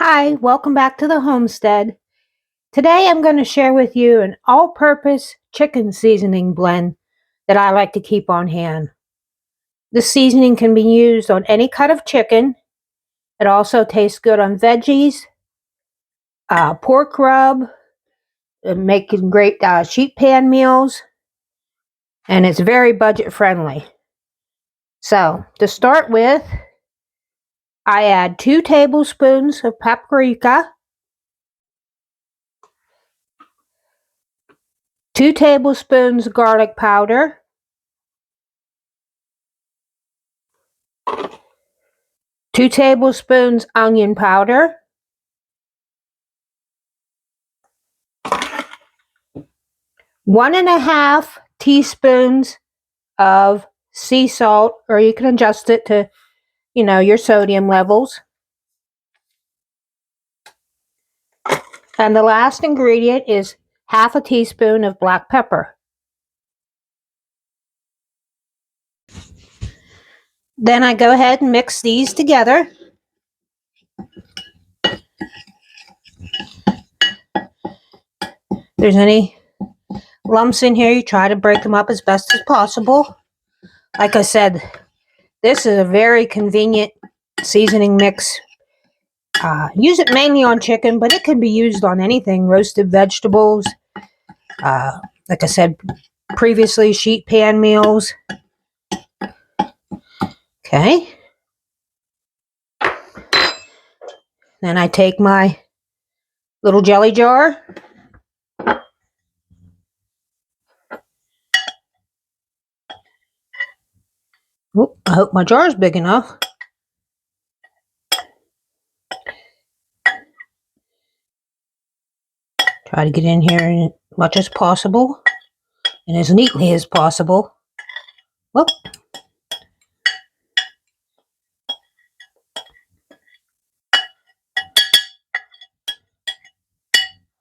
Hi, welcome back to the homestead. Today I'm going to share with you an all-purpose chicken seasoning blend that I like to keep on hand. This seasoning can be used on any cut of chicken. It also tastes good on veggies, pork rub, making great sheet pan meals, and it's very budget friendly. So to start with, I add 2 tablespoons of paprika, 2 tablespoons garlic powder, 2 tablespoons onion powder, 1.5 teaspoons of sea salt, or you can adjust it to, your sodium levels. And the last ingredient is 1/2 teaspoon of black pepper. Then I go ahead and mix these together. If there's any lumps in here, you try to break them up as best as possible. Like I said, this is a very convenient seasoning mix. Use it mainly on chicken, but it can be used on anything, roasted vegetables, like I said previously, sheet pan meals. Okay. Then I take my little jelly jar. Oop, I hope my jar is big enough. Try to get in here as much as possible and as neatly as possible. Whoop.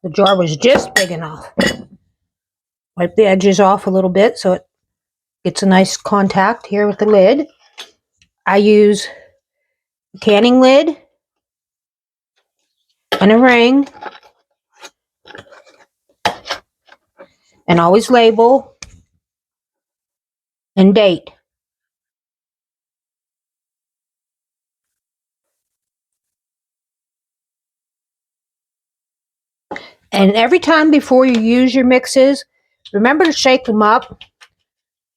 The jar was just big enough. Wipe the edges off a little bit so it gets a nice contact here with the lid. I use a canning lid and a ring, and always label and date. And every time before you use your mixes, remember to shake them up.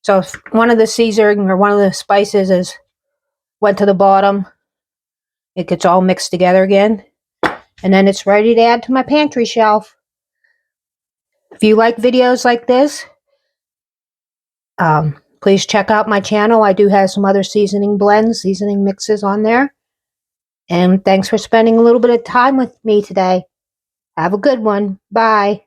So if one of the seasoning or one of the spices went to the bottom, it gets all mixed together again. And then it's ready to add to my pantry shelf. If you like videos like this, please check out my channel. I do have some other seasoning blends, seasoning mixes on there. And thanks for spending a little bit of time with me today. Have a good one. Bye.